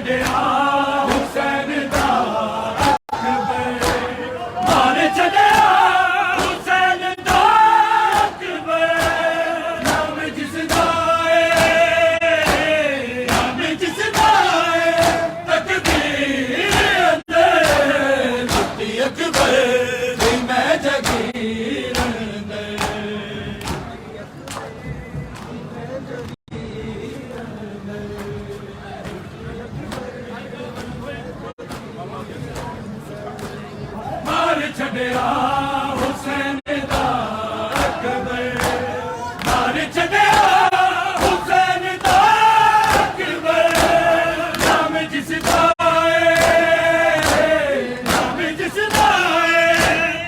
ਛੱਡਿਆ ਹੁਸੈਨ ਦਾ ਅਕਬਰ, ਮਾਰ ਛੱਡਿਆ ਹੁਸੈਨ ਦਾ ਅਕਬਰ। ਨਾਮ ਜਿਸ ਦਾ ਏ, ਨਾਮ ਜਿਸ ਦਾ ਏ, ਤਕਦੀਰ ਅੰਦਰ ਮੁਫਤੀ ਅਕਬਰ ਦੀ ਮੈਂ ਜਗੀਰ ਅੰਦਰ। ਮਾਰ ਛੱਡਿਆ ਹੁਸੈਨ ਦਾ ਅਕਬਰ, ਮਾਰ ਛੱਡਿਆ ਹੁਸੈਨ ਦਾ ਅਕਬਰ। ਨਾਮ ਜਿਸ ਦਾ ਏ, ਨਾਮ ਜਿਸ ਦਾ ਏ,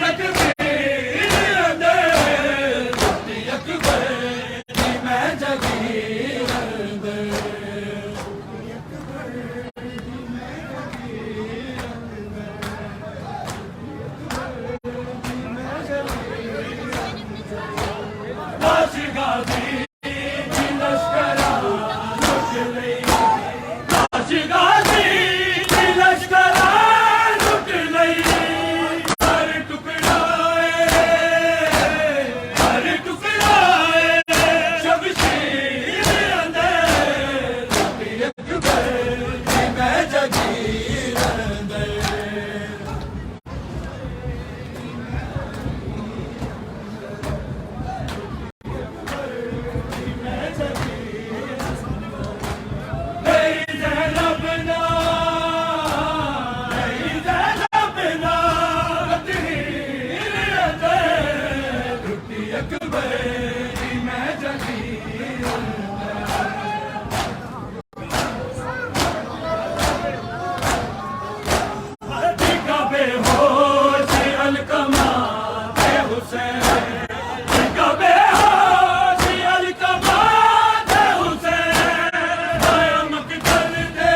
ਤਕਦੀਰ ਅੰਦਰ ਮੁਫਤੀ ਅਕਬਰ ਦੀ ਮੈਂ ਜਗੀਰ ਅੰਦਰ। ਲਾਸ਼ ਗਾਜ਼ੀ ਦੀ ਲਸ਼ਕਰਾਂ ਲੁੱਟ ਲਈ, ਲਾਸ਼ ਗਾਜ਼ੀ ਦੀ ਲਸ਼ਕਰਾਂ ਲੁੱਟ ਲਈ। ਹਰ ਟੁਕੜਾ ਏ, ਹਰ ਟੁਕੜਾ ਏ, ਸ਼ਮਸ਼ੀਰ ਅੰਦਰ ਮੁਫਤੀ ਅਕਬਰ ਦੀ ਮੈਂ ਜਗੀਰ ਅੰਦਰ। ਨਹੀਂ ਜ਼ੈਨਬ ਨਾ, ਨਹੀਂ ਜ਼ੈਨਬ ਨਾ, ਤਹੀਰ ਅੰਦਰ ਮੁਫਤੀ ਅਕਬਰ ਦੀ ਮੈਂ ਜਗੀਰ ਅੰਦਰ। ਦਿਗਾ ਬੇਹੋਸ਼ ਅਲਕਮਾ ਤੇ ਹੁਸੈਨ, ਦਿਗਾ ਬੇਹੋਸ਼ ਅਲਕਮਾ ਤੇ ਹੁਸੈਨ। ਆਇਆ ਮਕਤਲ ਦੇ,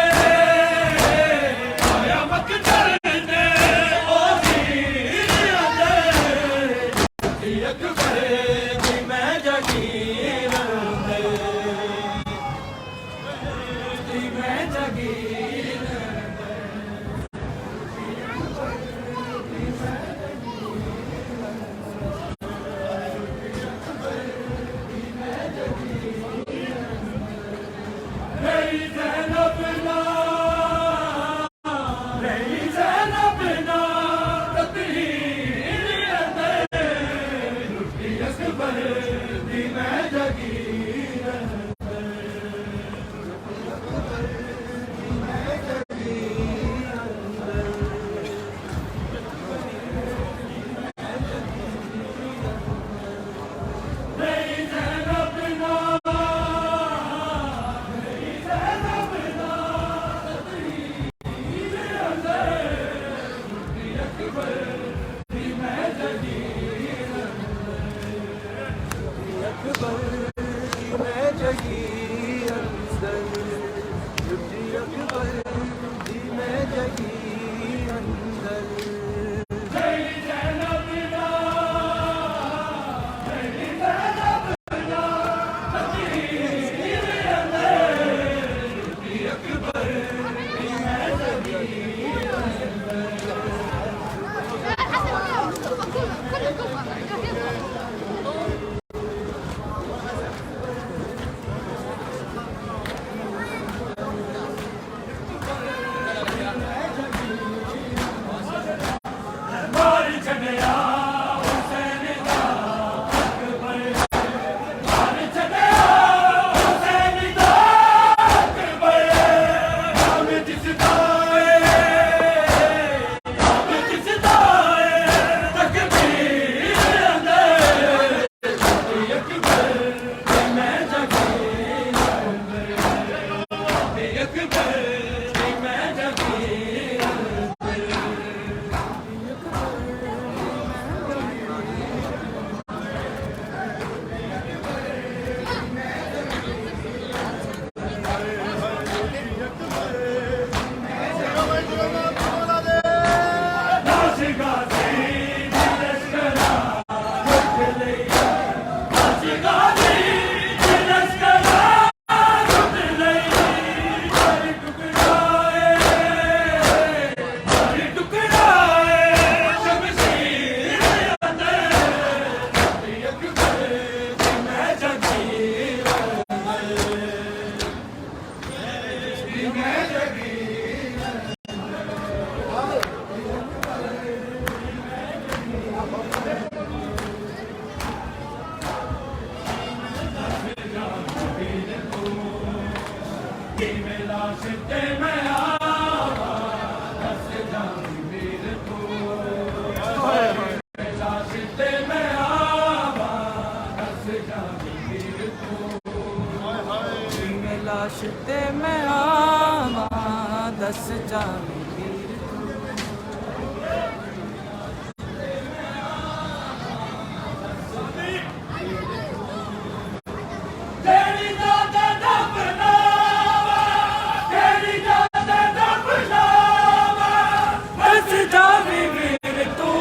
ਆਇਆ ਮਕਤਲ ਦੇ, ਉਹ ਹੀਰ ਅੰਦਰ ਮੁਫਤੀ ਅਕਬਰ ਦੀ ਮੈਂ ਜਗੀਰ ਅੰਦਰ, ਦੀ ਮੈਂ ਜਗੀਰ ਅੰਦਰ। ਨਹੀਂ ਜ਼ੈਨਬ ਨਾ, ਨਹੀਂ ਜ਼ੈਨਬ ਨਾ, ਤਹੀਰ ਅੰਦਰ ਲਾਸ਼ ਤੇ ਮੈਂ ਆਵਾਂ ਦੱਸ ਜਾਵੀਂ ਵੀਰ ਤੇਰੀ ਦਾਤ ਦਾ ਬਨਾਵਾ ਤੇਰੀ ਦਾਤ ਦਾ ਬਨਾਵਾ ਦੱਸ ਜਾਵੀਂ ਵੀਰ ਤੂੰ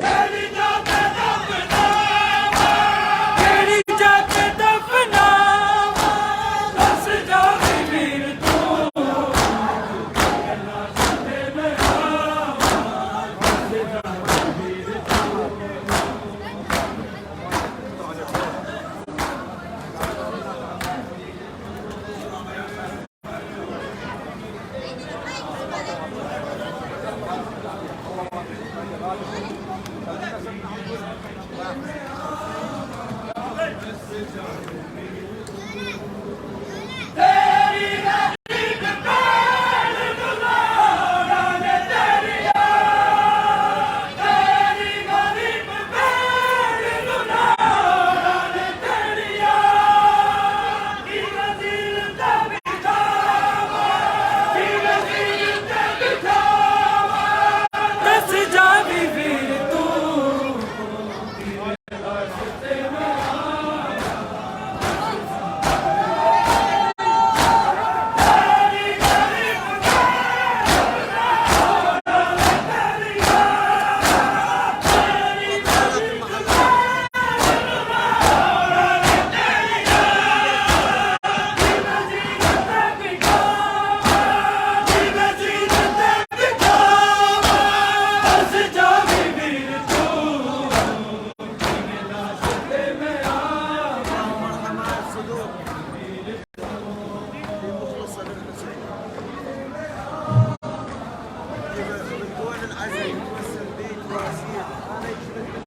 ਤੇਰੀ ਦਾਤ ਦਾ ਬਨਾਵਾ ਕਿਹੜੀ ਜਾ ਕੇ ਦਫਨਾਵਾਂ ਦੱਸ ਜਾਵੀਂ ਵੀਰ ਤੂੰ ਤੇਰੀ ਗਰੀਬ ਭੈਣ ਨੂੰ ਲੋੜਾਂ ਨੇ ਤੇਰੀਆਂ ਤੇਰੀ ਗਰੀਬ ਭੈਣ ਨੂੰ ਲੋੜਾਂ ਨੇ ਤੇਰੀਆਂ ਕੀ ਵਜ਼ੀਰ ਤੇ ਬਿਠਾਵਾ ਕੀ ਵਜ਼ੀਰ ਤੇ ਬਿਠਾਵਾ ਦੱਸ ਜਾਵੀਂ ਵੀਰ ਤੂੰ ਕੀ ਵਜ਼ੀਰ ਤੇ ਬਿਠਾਵਾ ਦੱਸ ਜਾਵੀਂ ਵੀਰ ਤੂੰ الدول العزل يمثل بيت وراسيل هذا يشبه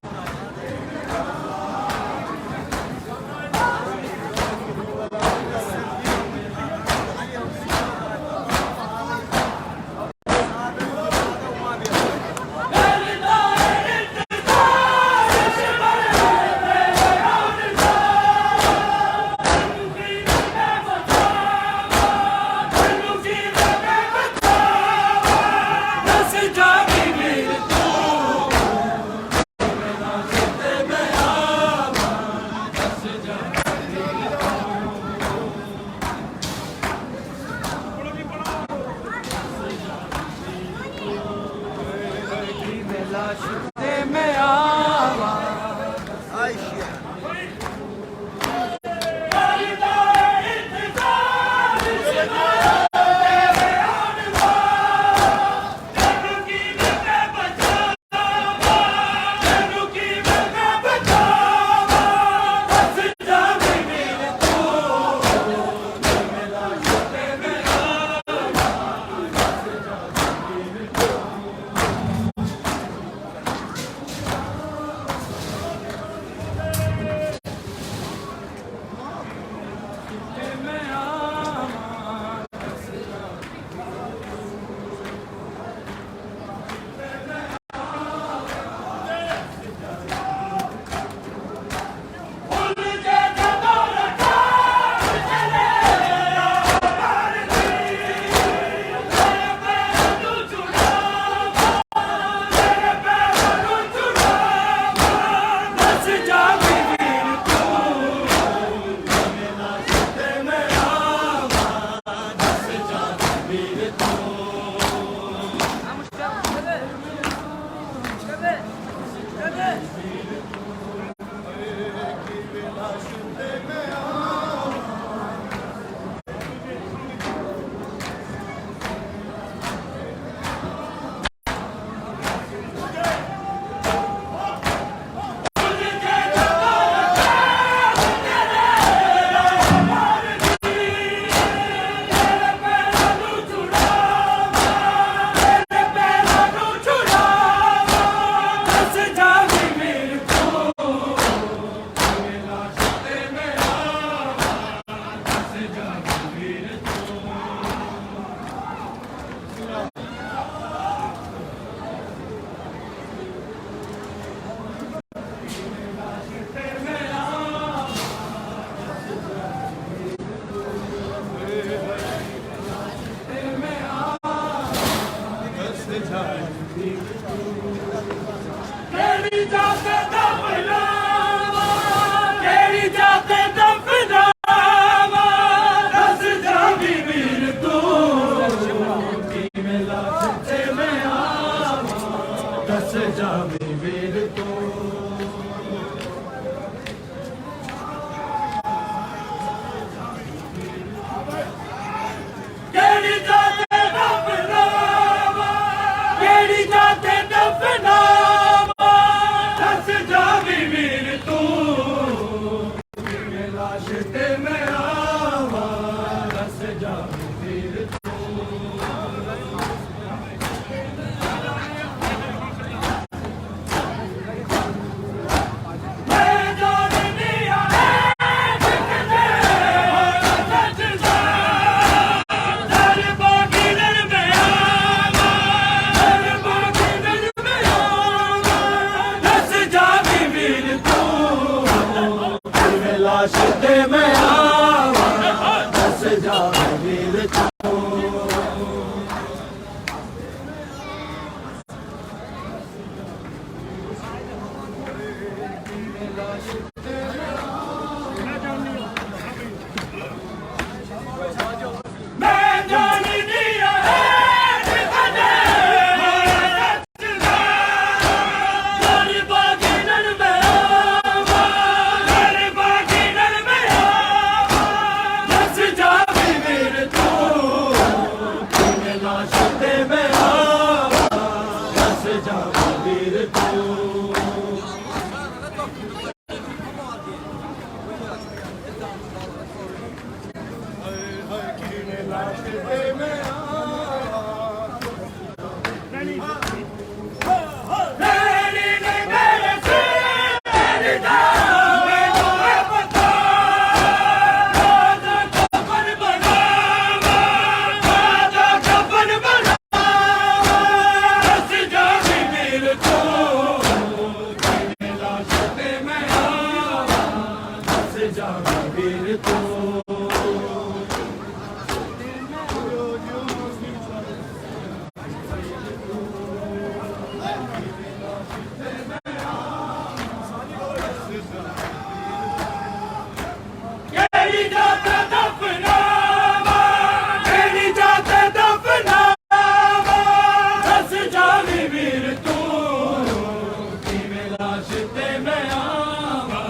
ਦੱਸ ਜਾਵੀਂ ਵੀਰ ਤੂੰ ਲਾਸ਼ ਤੇ ਮੈਂ ਆਵਾਂ هاي الشيعة ਦੱਸ ਜਾਵੀਂ ਵੀਰ ਤੂੰ Thank तू लाश ते मैं आवा दस जावे वीर तू मैं जान दिया जितने सजदा दर बाकी दर में आवा दर बाकी दर में आवा दस जावे वीर तू लाश ते मैं आवा दस जावे वीर तू मैं जान दिया जितने सजदा दर बाकी दर में आवा दर बाकी दर में आवा दस जावे वीर तू लाश ते मैं आवा दस जावे वीर तू रैनी ने मेरे सिर दा मैनू है पता राजा कफन बनावा राजा कफन बनावा दस जावे वीर तू लाश ते मैं आवा दस जावे वीर तू केड़ी जात दफनावा केड़ी जात दफनावा दस जावे वीर तू किवें लाश ते मैं आवा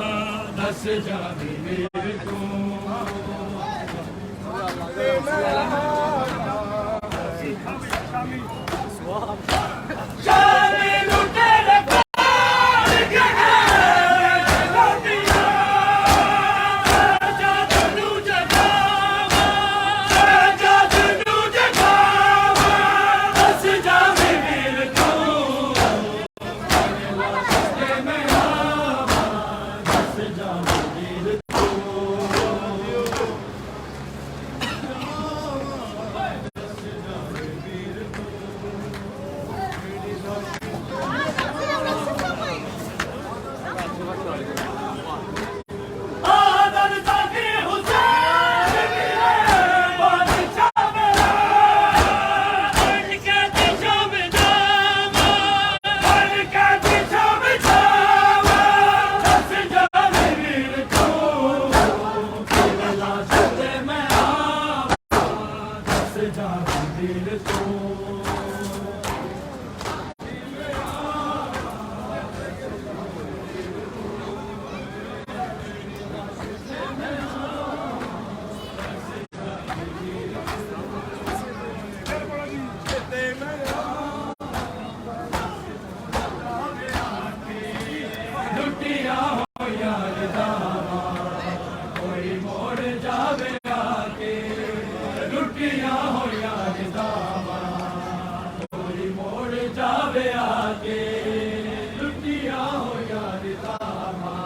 दस जावे वीर तू शामी लुटेरे पार गए लौटिया आजाद नू जगावा आजाद नू जगावा दस जावे वीर तू लाश ते मैं आवा दस जावे वीर तू आदर साकी हुसैन मेरे बादशाह मेरा उनके दिशा में जावा उनके दिशा में जावा दस जावे वीर तू लाश ते मैं आवा दस जावे वीर तू लुटिया होया दावा कोई मोड़ जावे आके लुटिया होया दावा कोई मोड़ जावे आके लुटिया होया दावा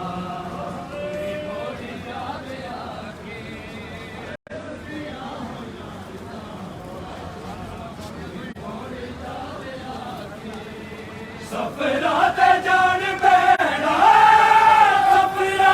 कोई मोड़ जावे आके सफरा ते जान पैना सफरा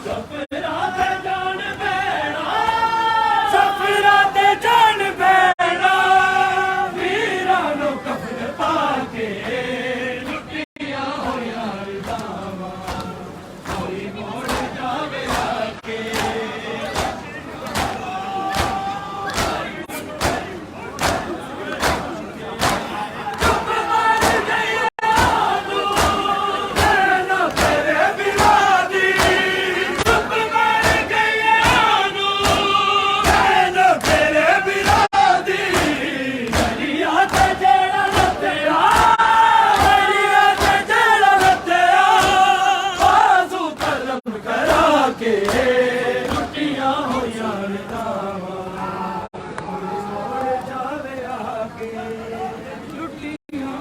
ਸਫਰਾਂ ਤੇ ਜਾਣ ਪੈਣਾ ਸਫਰਾਂ ਤੇ ਜਾਣ ਪੈਣਾ ਵੀਰਾਂ ਨੂੰ ਕਫਨ ਪਾ ਕੇ ਲੁੱਟੀਆਂ ਹੋਈਆਂ ਰਜ਼ਾਵਾਂ ਕੋਈ ਮੋੜ ਜਾਵੇ ਆ ਕੇ ਚੁੱਪ ਮਾਰ ਗਈਆਂ ਨੂੰ ਮੈਂ ਨਾ ਤੇਰੇ ਬਿਨਾਂ ਦੀ ਚੁੱਪ ਮਾਰ ਗਈਆਂ ਨੂੰ ਮੈਂ ਨਾ ਤੇਰੇ ਬਿਨਾਂ ਦੀ ਗਲੀਆਂ ਤੇ ਜਿਹੜਾ ਲੱਤਿਆ ਗਲੀਆਂ ਤੇ ਜਿਹੜਾ ਲੱਤਿਆ ਬਾਜ਼ੂ ਕਰਮ ਕਰਾ ਕੇ ਲੁੱਟੀਆਂ ਹੋਈਆਂ ਰਜ਼ਾਵਾਂ ਮੋੜ ਜਾਵੇ ਆ ਕੇ ਲੁੱਟੀਆਂ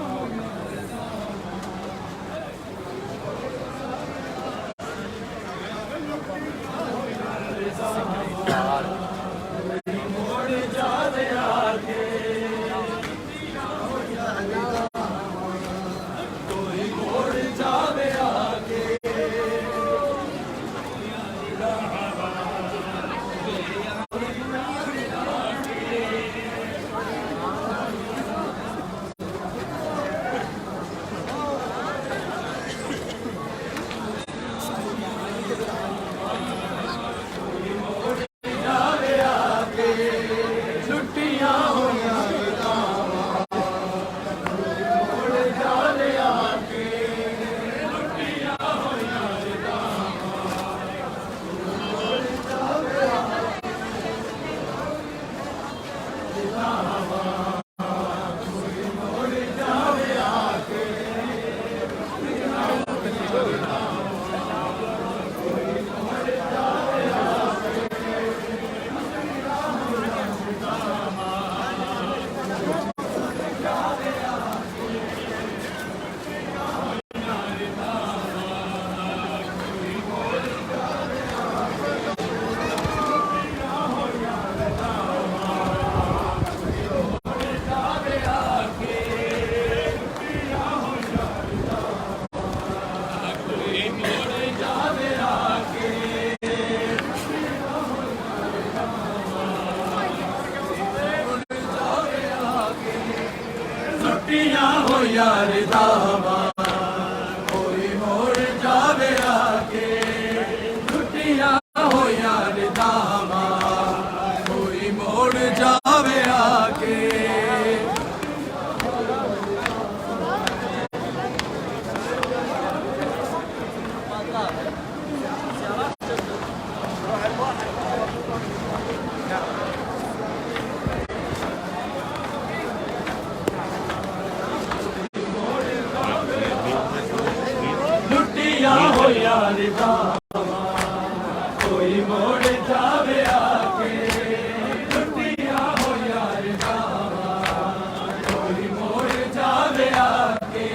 ਮੋੜ ਜਾਵੇ ਆ ਕੇ ਕੋਈ ਮੋੜ ਜਾਵੇ ਆ ਕੇ ਲੁੱਟੀਆਂ ਹੋਈਆਂ ਰਜ਼ਾਵਾਂ ਮੋੜ ਜਾਵੇ ਆ ਕੇ ਲੁੱਟੀਆਂ ਹੋਈਆਂ ਮੋੜ ਜਾਵੇ ਆ ਕੇ ਲੁੱਟੀਆਂ ਹੋਈਆਂ ਰਜ਼ਾਵਾਂ ਕੋਈ ਮੋੜ ਜਾਵੇ ਆ ਕੇ ਲੁੱਟੀਆਂ ਹੋਈਆਂ ਰਜ਼ਾਵਾਂ ਕੋਈ ਮੋੜ ਜਾਵੇ ਆ ਕੇ ਲੁੱਟੀਆਂ ਹੋਈਆਂ ਰਜ਼ਾਵਾਂ ਕੋਈ ਮੋੜ ਜਾਵੇ ਆ ਕੇ ਲੁੱਟੀਆਂ ਹੋਈਆਂ ਰਜ਼ਾਵਾਂ ਕੋਈ ਮੋੜ ਜਾਵੇ ਆ ਕੇ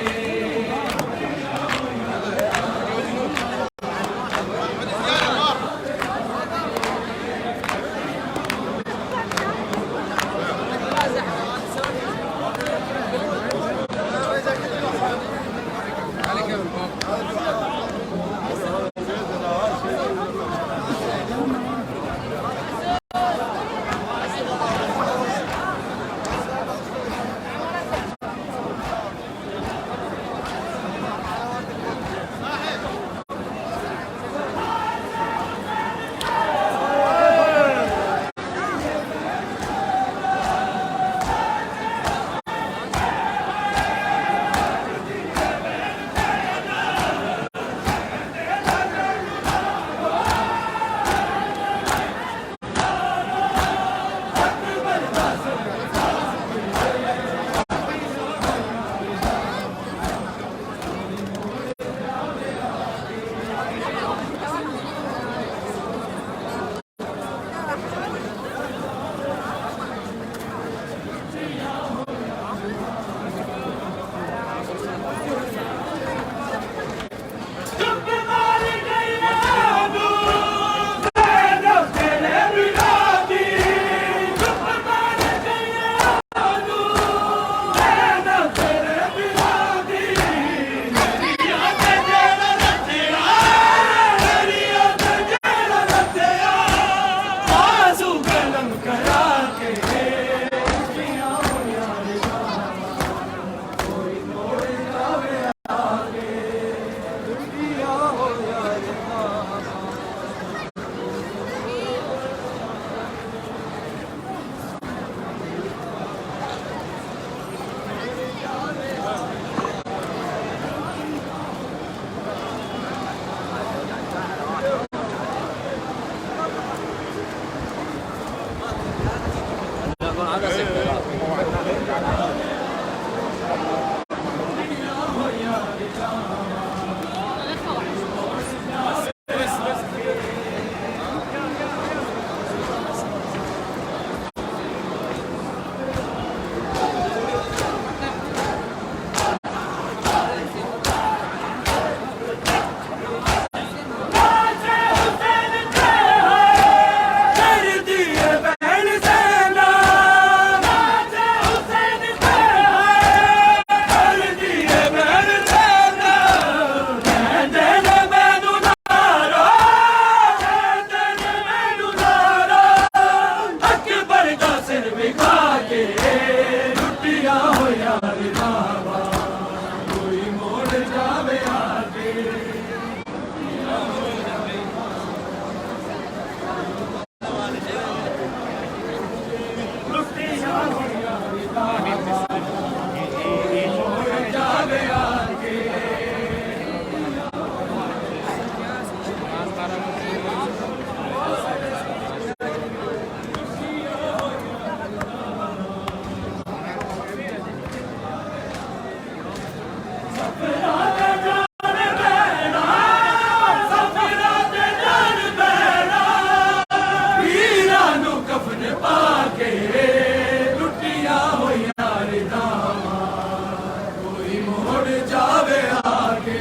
ਸਫਰਾਂ ਦੇ ਜਾਣ ਬੈਣਾ ਸਫਰਾਂ ਦੇ ਜਾਣ ਬੈਣਾ ਵੀਰਾਂ ਨੂੰ ਕਫਨ ਪਾ ਕੇ ਲੁੱਟੀਆਂ ਹੋਈਆਂ ਰਿਦਾਵਾਂ ਕੋਈ ਮੋੜ ਜਾਵੇ ਆ ਕੇ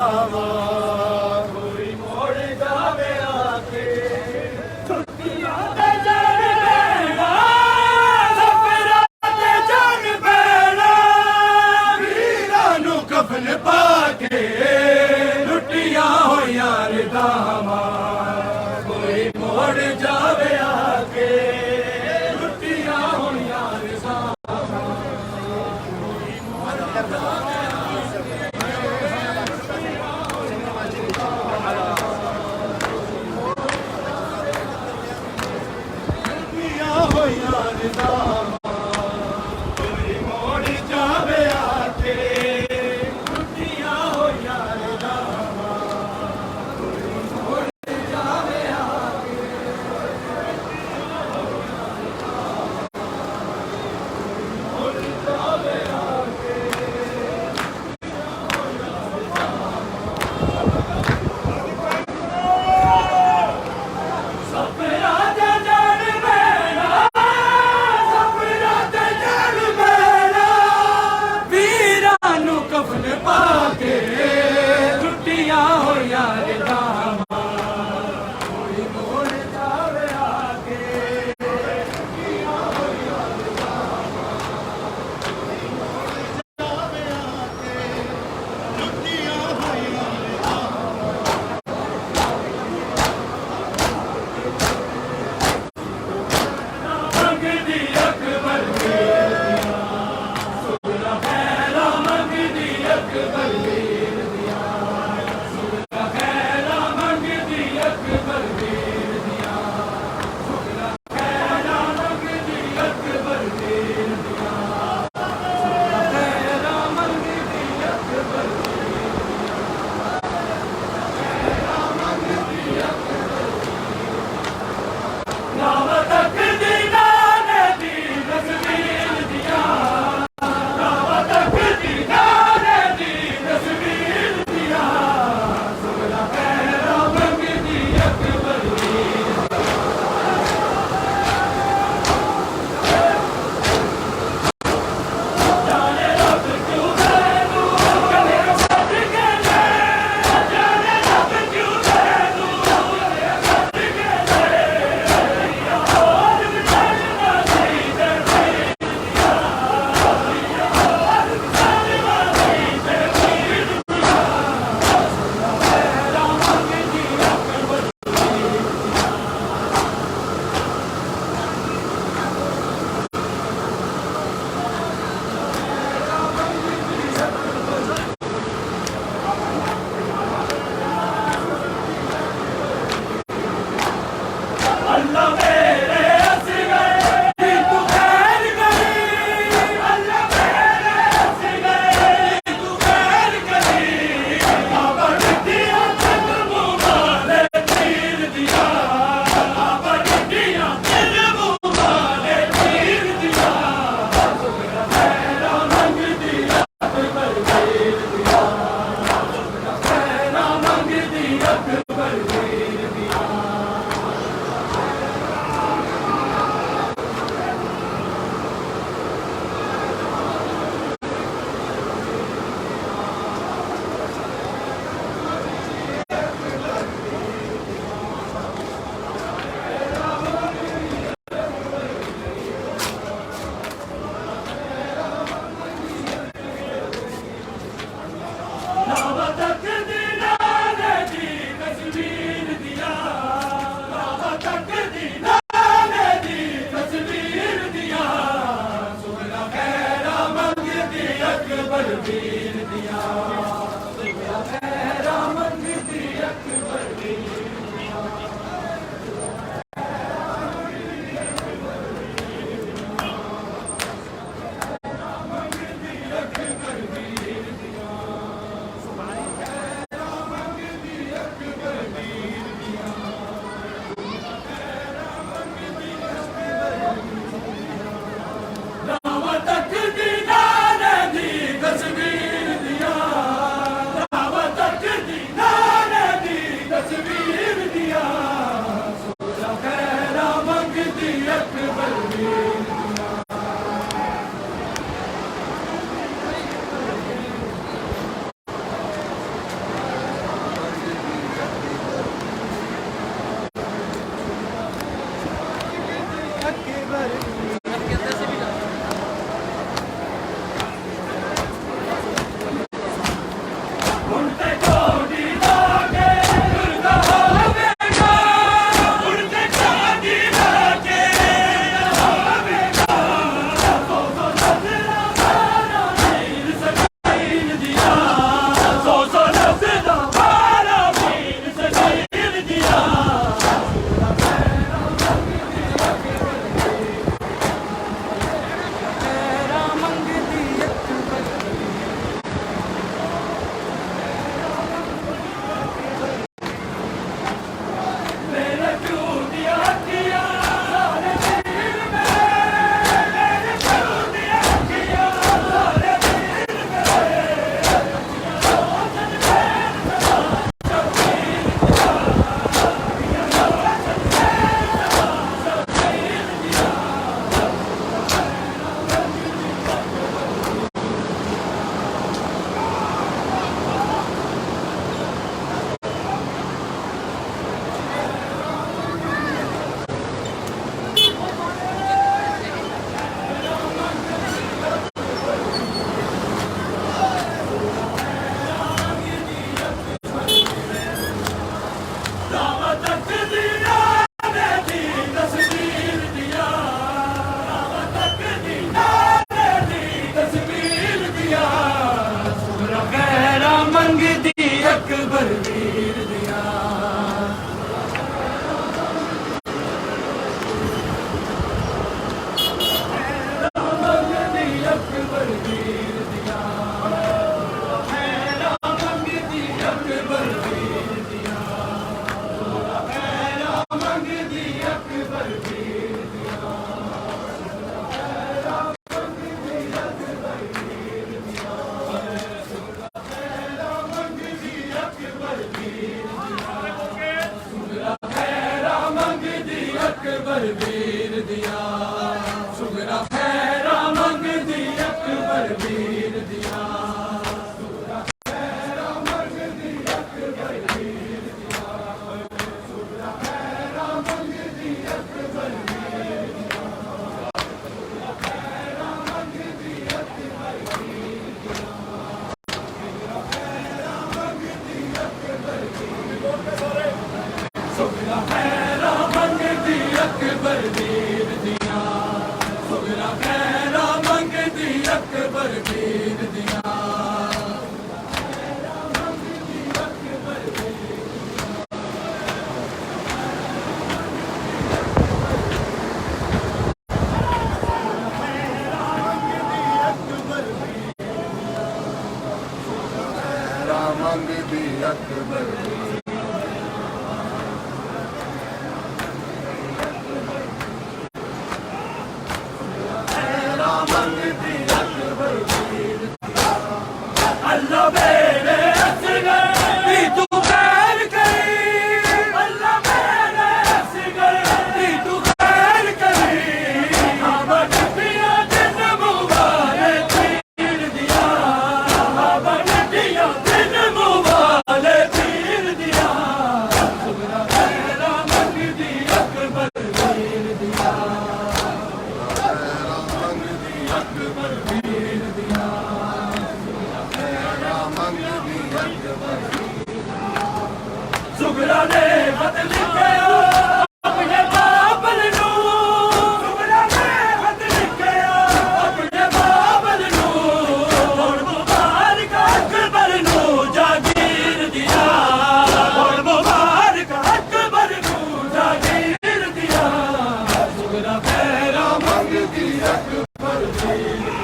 ਕੋਈ ਮੋੜ ਜਾਵੇ ਆਕੇ ਛੁੱਟੀਆਂ ਤੇ ਜਾਣ ਪੈਣਾ ਸਫਰਾਂ ਤੇ ਜਾਣ ਪੈਣਾ ਵੀਰਾਂ ਨੂੰ ਕਫਨ ਪਾ ਕੇ ਲੁੱਟੀਆਂ ਹੋਈਆਂ ਰਿਦਾਵਾਂ ਕੋਈ ਮੋੜ ਜਾਵੇ ਆਕੇ ਲੁੱਟੀਆਂ ਹੋਈਆਂ ਰਿਦਾਵਾਂ ਹੋਈਆਂ ਰਿਦਾਵਾਂ ਕੋਈ ਮੋੜ ਜਾਵੇ ਆਕੇ ਲੁੱਟੀਆਂ ਹੋਈਆਂ ਰਿਦਾਵਾਂ ਕੋਈ ਮੋੜ ਜਾਵੇ ਆਕੇ ਮੋੜ ਜਾਵੇ ਆਕੇ ਸਪਨਾ ਤੇ ਜਾਣ ਪੈਣਾ ਸਪਨਾ ਤੇ ਜਾਣ ਪੈਣਾ ਵੀਰਾਂ ਨੂੰ ਕਫਨ ਪਾ ਕੇ ਲੁੱਟੀਆਂ ਹੋਈਆਂ ਰਿਦਾਵਾਂ ਕੋਈ ਮੋੜ ਜਾਵੇ ਆਕੇ ਲੁੱਟੀਆਂ ਹੋਈਆਂ ਰਿਦਾਵਾਂ ਕੋਈ ਮੋੜ ਜਾਵੇ ਆਕੇ ਲੁੱਟੀਆਂ ਹੋਈਆਂ ਮੰਗਦੀ ਅਕਬਰ ਵੀਰ ਦੀਆਂ ਸੁਣਾ ਖੈਰਾ ਮੰਗਦੀ ਅਕਬਰ ਵੀਰ ਦੀਆਂ ਸੁਣਾ ਖੈਰਾ ਮੰਗਦੀ ਅਕਬਰ ਵੀਰ ਦੀਆਂ ਸੁਣਾ ਖੈਰਾ ਮੰਗਦੀ ਅਕਬਰ ਵੀਰ ਦੀਆਂ ਸੁਣਾ ਖੈਰਾ ਮੰਗਦੀ ਅਕਬਰ ਨਾਮ ਤੱਕ ਦੀ ਨਾਨੇ ਦੀ ਤਸਵੀਰ ਦੀਆਂ ਨਾਮ ਤੱਕ ਦੀ ਨਾਨੇ ਦੀ ਤਸਵੀਰ ਦੀਆਂ ਸੁਗਲਾ ਖੈਰਾ ਮੰਗਦੀ ਅਕਬਰ ਵੀਰ ਜਾਣੇ ਰੱਬ ਕਿਉਂ ਮੈਨੂੰ ਕਦੇ ਛੱਡ ਕੇ ਲੈ ਜਾਣੇ ਰੱਬ ਕਿਉਂ ਮੈਨੂੰ ਕਦੇ ਛੱਡ ਕੇ ਲੈ ਹੋਰ ਵਿਚਾਰਨਾ ਸੀ ਤੇ ਵੀਰ ਦੀਆਂ ਹੋਰ ਵਿਚਾਰਨਾ ਸੀ ਤੇ ਵੀਰ ਦੀਆਂ ਖੈਰਾ ਮੰਗਦੀ ਅਕਬਰ ਅੱਲਾ ਮੇਰੇ ਅਸਗਰ ਤੂੰ ਖੈਰ ਕਰੀ ਅੱਲਾ ਮੇਰੇ ਅਸਗਰ ਤੂੰ ਖੈਰ ਕਰੀ ਆਬਰ ਦੀਆਂ ਤਨ ਮੁਬਾਲੇ ਤੀਰ ਦੀਆਂ ਆਬਰ ਦੀਆਂ ਤਨ ਮੁਬਾਲੇ ਤੀਰ ਦੀਆਂ ਸੁਗਰਾ ਖੈਰਾ ਮੰਗਦੀ ਅਕਬਰ ਵੀਰ ਦੀਆਂ ਸੁਗਰਾ ਖੈਰਾ ਮੰਗਦੀ ਅਕਬਰ ਵੀਰ ਦੀਆਂ ਨਾਮ ਤੱਕ ਦੀ ਨਾਨੇ ਦੀ ਤਸਵੀਰ ਦੀਆਂ ਨਾਮ ਤੱਕ ਦੀ ਨਾਨੇ ਦੀ ਤਸਵੀਰ ਦੀਆਂ ਸੁਗਲਾ ਖੈਰਾ ਮੰਗਦੀ ਅਕਬਰ ਵੀਰ ਦੀਆਂ ਸੁਗਲਾ ਖੈਰਾ ਮੰਗਦੀ ਅਕਬਰ ਵੀਰ ਨਾਮ ਤੱਕ ਦੀ ਨਾਨੇ ਦੀ ਤਸਵੀਰ ਦੀਆਂ ਨਾਮ ਤੱਕ ਦੀ ਨਾਨੇ ਦੀ खैरा मंगदी अकबर वीर दिया अकबर वीर दिया सुगरा खैरा मंगदी अकबर वीर दिया अकबर वीर दिया सुगरा खैरा मंगदी अकबर वीर दिया मंगदी अकबर अल्लाह मेरे असगर दी तू खैर करी अल्लाह मेरे असगर दी तू खैर करी आबद पिया दिन मुबारक पीर दिया आबद पिया दिन मुबारक पीर दिया सुगरा खैरा मंगदी अकबर वीर दिया मंगदी अकबर वीर दिया मंगदी अकबर सुगरा ने खत लिखिया अपने बाबल नू सुगरा ने खत लिखिया अपने बाबल नू हुण मुबारक अकबर नू जागीर दिया हुण मुबारक अकबर नू जागीर दिया सुगरा खैरा मंगदी अकबर खैरा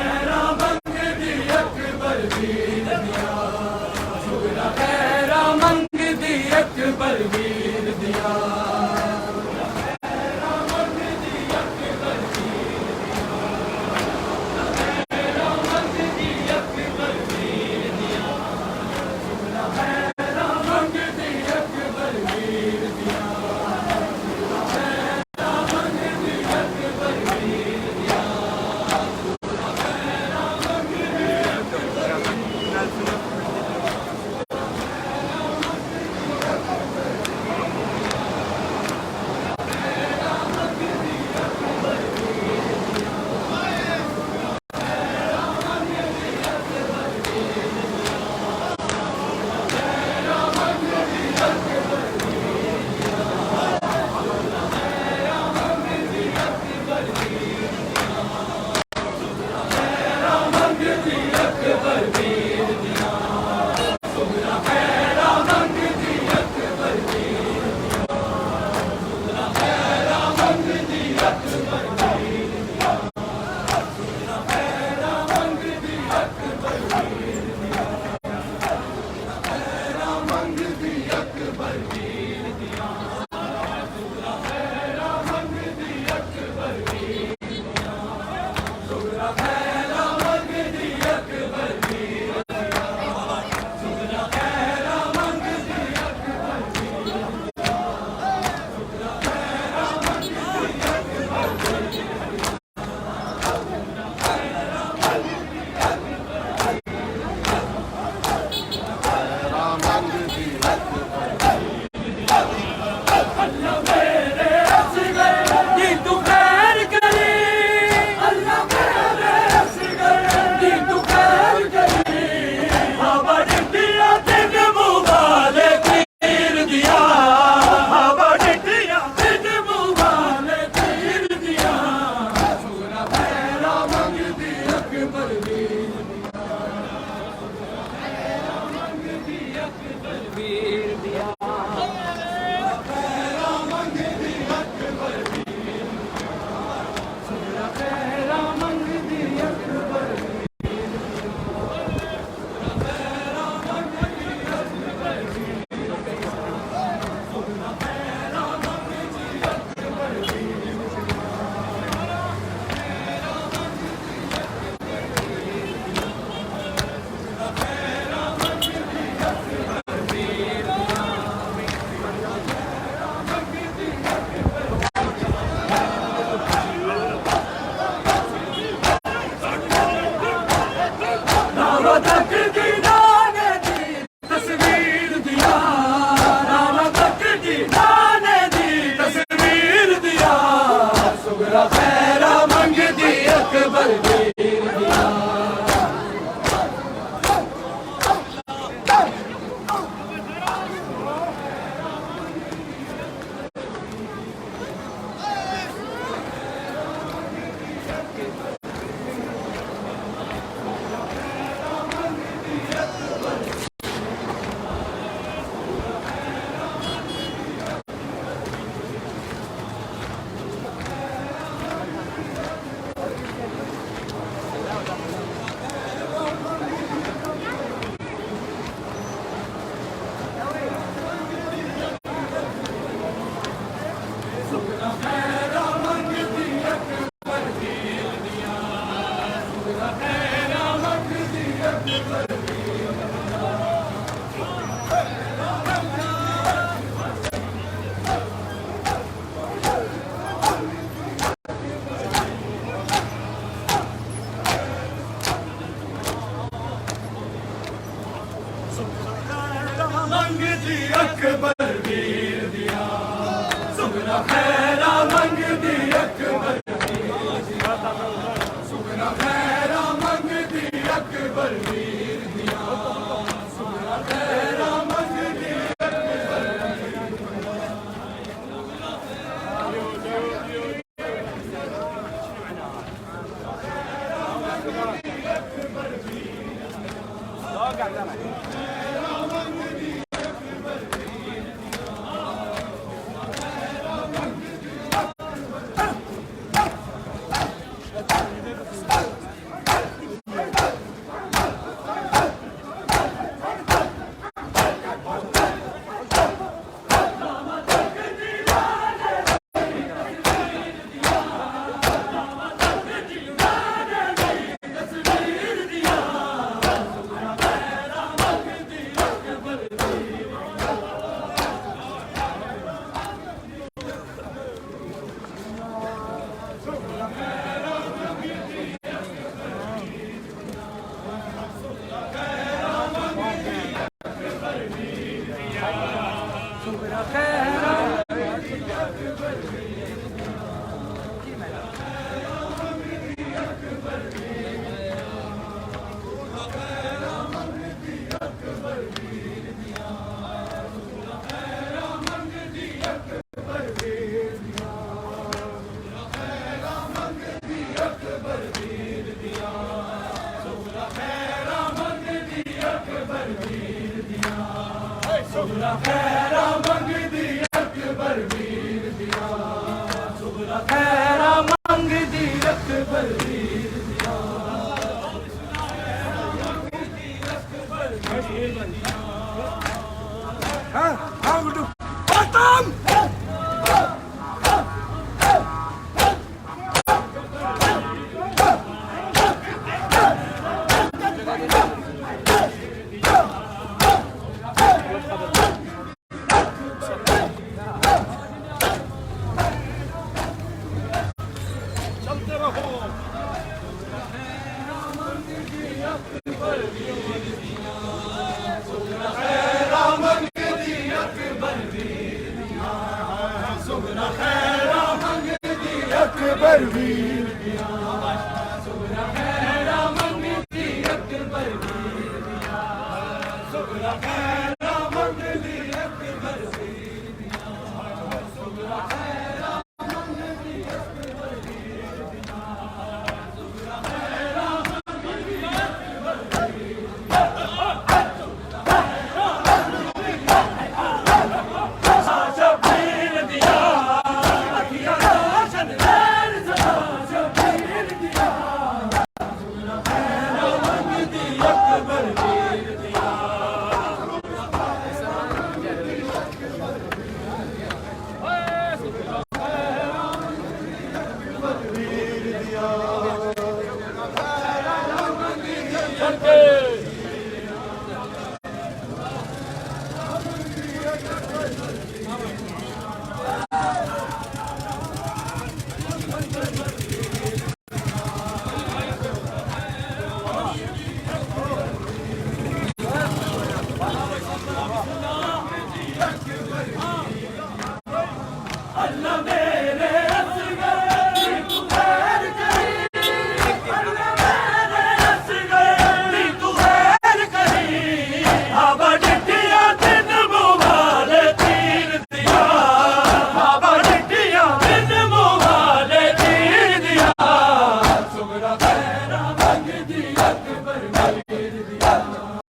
मंगदी अकबर वीर दिया सुगरा खैरा मंगदी अकबर वीर दिया मंगदी अकबर ਵੀਰ ਦੀਆਂ ਰਾਣਾ ਤੱਕ ਦੀ ਨਾਨੇ ਦੀ ਤਸਵੀਰ ਦੀਆਂ ਰਾਣਾ ਤੱਕ ਦੀ ਨਾਨੇ ਦੀ ਤਸਵੀਰ ਦੀਆਂ ਸੁਗਰਾ ਖੈਰਾ ਮੰਗਦੀ ਅਕਬਰ ਵੀਰ ਦੀਆਂ ਮੰਗਦੀ ਅਕਬਰ ਵੀਰ ਦੀਆਂ ਸੁਗਨਾ ਖੈਰਾ ਮੰਗਦੀ ਅਕਬਰ ਵੀਰ ਦੀਆਂ ਸੁਗਨਾ ਖੈਰਾ ਮੰਗਦੀ ਅਕਬਰ ਵੀਰ ਦੀਆਂ ਸੁਗਨਾ ਖੈਰਾ ਮੰਗਦੀ ਸੁਗਨਾ ਖੈਰਾ ਸੁਗਨਾ ਖੈਰਾ ਮੰਗਦੀ ਅਕਬਰ ਵੀਰ ਦੀਆਂ ਸੁਗਨਾ ਖੈਰਾ ਮੰਗਦੀ ਅਕਬਰ ਵੀਰ ਦੀਆਂ ਹਾਂ ਗੁੱਡੂ ਖਤਮ